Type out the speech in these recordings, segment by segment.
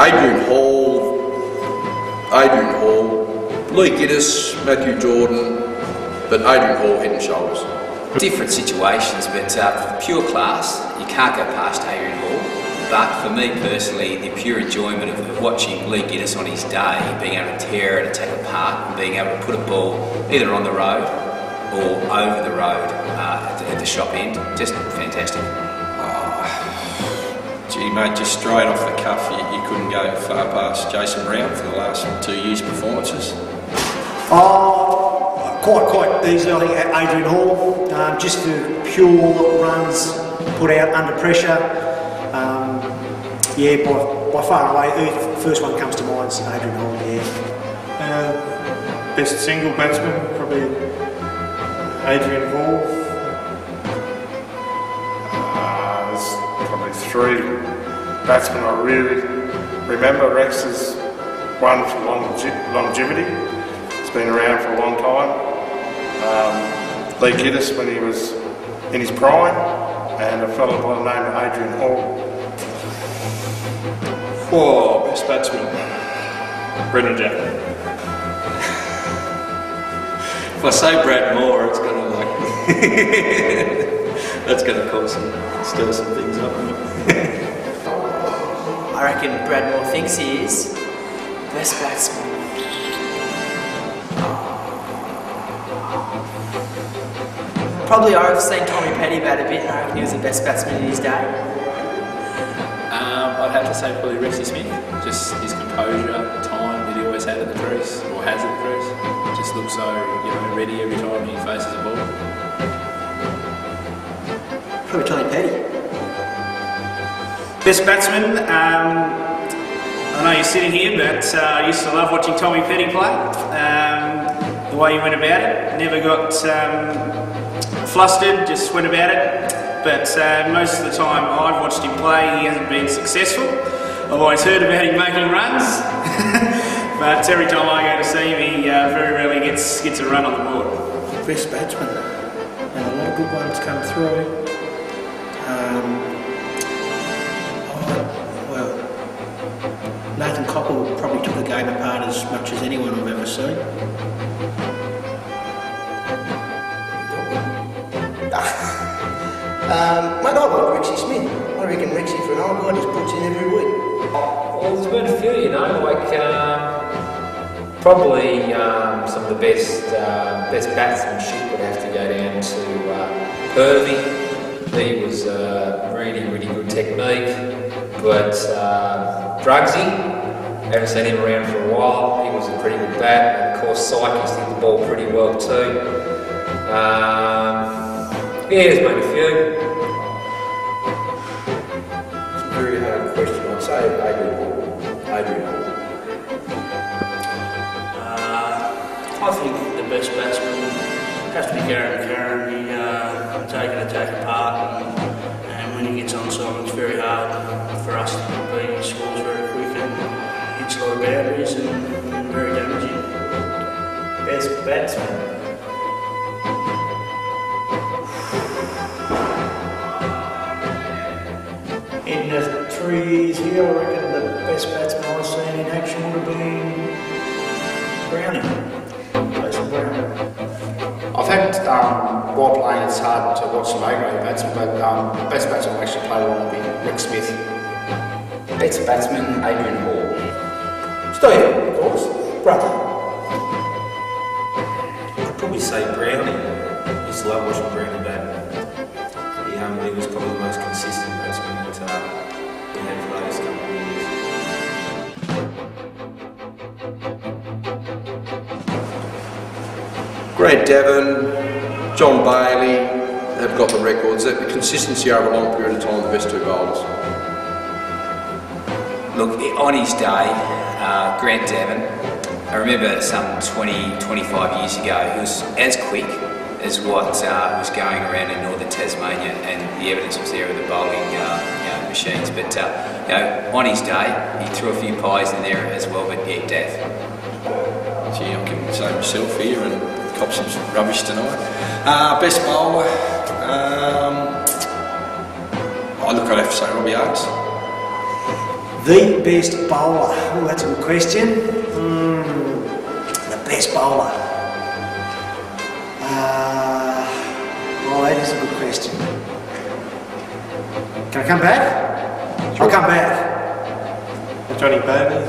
Adrian Hall, Lee Giddis, Matthew Jordan, but Adrian Hall head and shoulders. Different situations, but for pure class, you can't go past Adrian Hall. But for me personally, the pure enjoyment of watching Lee Giddis on his day, being able to tear it and take apart, and being able to put a ball either on the road or over the road at the shop end, just fantastic. Gee mate, just straight off the cuff, you couldn't go far past Jason Brown for the last 2 years' performances. Quite easily, I think, Adrian Hall, just for pure runs put out under pressure. Yeah, by far away, the first one comes to mind is Adrian Hall, yeah. Best single batsman, probably Adrian Hall. There's probably 3 batsmen I really remember. Rex is one for longevity. He's been around for a long time. Lee Giddis when he was in his prime, and a fellow by the name of Adrian Hall. Oh, best batsman, Brendan Jackman. If I say Brad Moore, it's going to that's going to cause stir some things up. I reckon Brad Moore thinks he is best batsman. Probably I've seen Tommy Petty bat a bit, and I reckon he was the best batsman in his day. I'd have to say probably Rexy Smith. Just his composure, time that he always had at the crease, or has at the crease. Just looks so ready every time he faces a ball. Probably Tommy Petty. Best batsman, I know you're sitting here, but I used to love watching Tommy Petty play. The way he went about it, never got flustered, just went about it. But most of the time I've watched him play, he hasn't been successful. I've always heard about him making runs, but every time I go to see him, he very rarely gets a run on the board. Best batsman, and a lot of good ones come through. Nathan Coppell probably took a game apart as much as anyone I've ever seen. Mate, I like Rexy Smith. I reckon Rexy for an old guy just puts in every week. Well, there's been a few, probably some of the best batsmanship would have to go down to Purvey. He was really good technique, but Drugsy, haven't seen him around for a while. He was a pretty good bat, and of course Sykes hit the ball pretty well too. There's been a few. It's a very hard question. I'd say Adrian Hall. I think the best batsman has to be Karen McCarron. He take an attack apart, and when he gets on side, it's very hard for us to beat. He scores very quick and hits a lot of boundaries and very damaging. Best batsman. In the 3 years here, I reckon the best batsman I've seen in action would have been Browning. Jason Brown. I've had, while playing, it's hard to watch some A-grade batsmen, but the best batsman I actually played on would be Rick Smith. Best batsman, Adrian Hall. Steve, of course. Brother. I'd probably say Brownie. I used to love watching Brownie bat. He was probably the most consistent batsman that we had for those couple of years. Grant Davin, John Bailey have got the records. The consistency over a long period of time, the best 2 bowlers. Look, on his day, Grant Davin, I remember some 20-25 years ago, he was as quick as what was going around in northern Tasmania, and the evidence was there of the bowling machines. But on his day, he threw a few pies in there as well. But yeah, Dav. Gee, I can say myself here and cop some rubbish tonight. Best bowler, I'd have to say Robbie Yates. The best bowler. Oh, that's a good question. The best bowler. Oh, that is a good question. Can I come back? Sure. I'll come back. Johnny Bailey.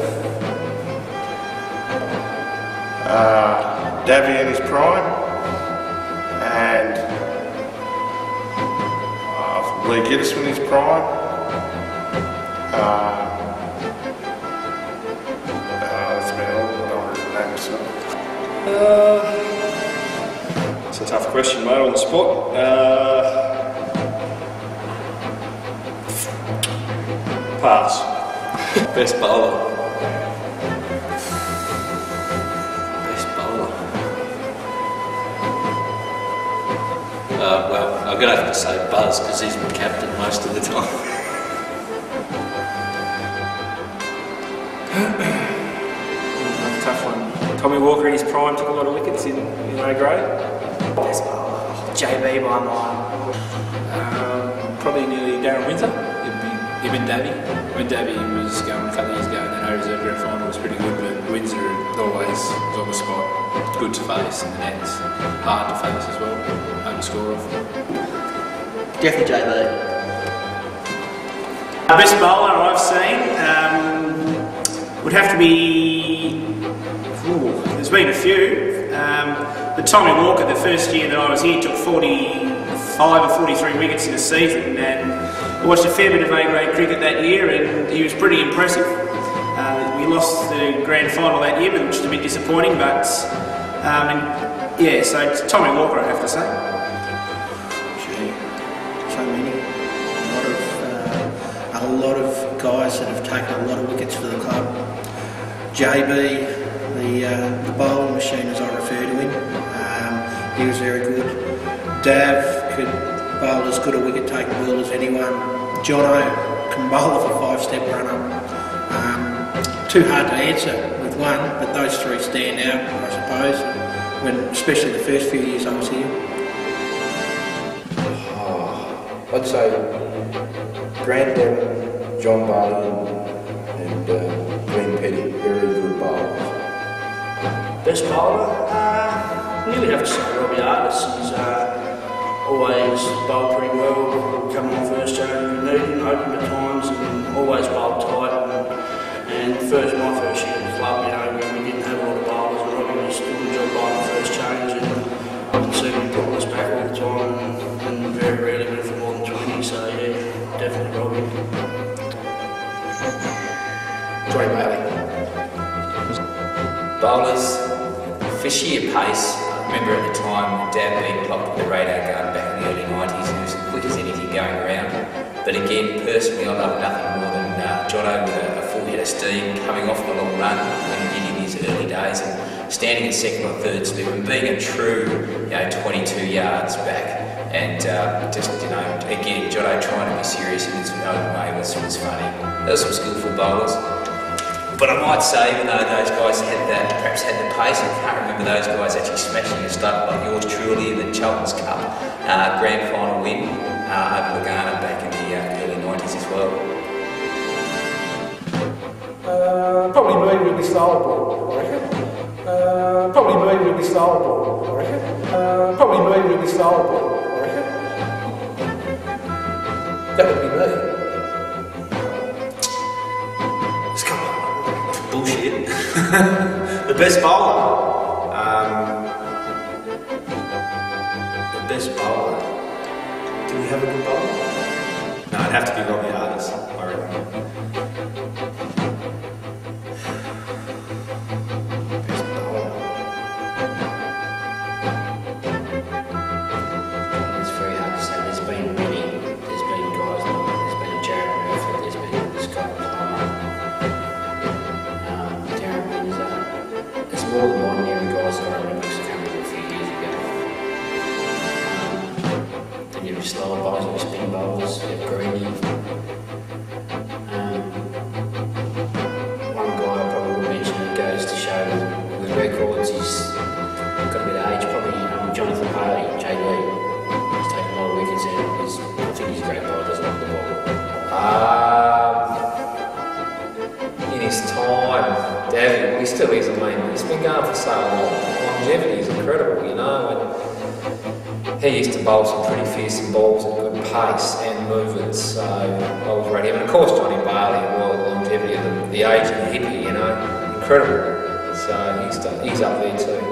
Davy in his prime. And Lee Giddis in his prime. That's about all. I don't really know myself. It's a tough question, mate, on the spot. Pass. Best bowler. Best bowler. Well, I'm going to have to say Buzz because he's my captain most of the time. Tough one. Tommy Walker in his prime took a lot of wickets in A grade. Best bowler. JB by mine. Probably nearly Darren Windsor. Him and Davy. When Davy was going a couple of years ago, and then O-Reserve Grand Final was pretty good, but Windsor always was on the spot. Good to face in the nets. Hard to face as well. Hard to score off. Definitely JB. Best bowler I've seen would have to be. There's been a few. But Tommy Walker, the first year that I was here, took 45 or 43 wickets in a season, and I watched a fair bit of A-grade cricket that year, and he was pretty impressive. We lost the grand final that year, which was a bit disappointing, but yeah, so it's Tommy Walker, I have to say. Gee, so many. A lot of guys that have taken a lot of wickets for the club. JB, the bowling machine, as I refer to him, he was very good. Dav could bowl as good a wicket taking ball as anyone. Jono can bowl off a 5-step runner. Too hard to answer with one, but those three stand out, I suppose, especially the first few years I was here. I'd say Grant Devon, John Barley and Green Petty, very good bowlers. Best bowler? Nearly have to say Robbie Artis. He's always bowled pretty well, come on first change if you need him, open at times, and always bowled tight. And my first year at the club, we didn't have a lot of bowlers, and Robbie was doing a job bowling first change, and I can see him putting us back all the time, and very rarely went for more than 20, so yeah, definitely Robbie. Johnny Bailey. Bowlers, for sheer pace. I remember at the time Dad being popped with the radar gun back in the early 90s, and he was as quick as anything going around. But again, personally, I love nothing more than Jono with a full head of steam coming off the long run when he did in his early days, and standing at second or third slip and being a true 22 yards back. And just, again, Jono trying to be serious in his own way was funny. Those were some skillful bowlers. But I might say, even though those guys perhaps had the pace, I can't remember those guys actually smashing a stunt like yours truly in the Chaltons Cup grand final win over Lagana back in the early 90s as well. Probably me with my style ball, I reckon. Probably me with my style ball, I reckon. Probably me with my style ball, I reckon. That would be me. Bullshit. The best bowler. The best bowler. Do we have a good bowler? No, it'd have to be Robbie Artis, I reckon. Best bowler. It's very hard to say. There's been many. There's been guys like there's been a Jared Murphy, there's been Scott Palmer. There's more than one near guys that I remember because I can't remember a few years ago. Then you have slower bowlers, you have spin bowlers, you have Greeny. One guy I probably would mention that goes to show with records, he's got a bit of age, probably Jonathan Harley, JB. He's taken a lot of wickets and I think he's a great bowler, doesn't like the ball. time, Davey, well, he still is, I mean, he's been going for so long. Longevity is incredible, you know, and he used to bowl some pretty fearsome balls at good pace and movements, so I was ready. And of course, Johnny Bailey, well, longevity of the aging hippie, you know, incredible. So he's up there too.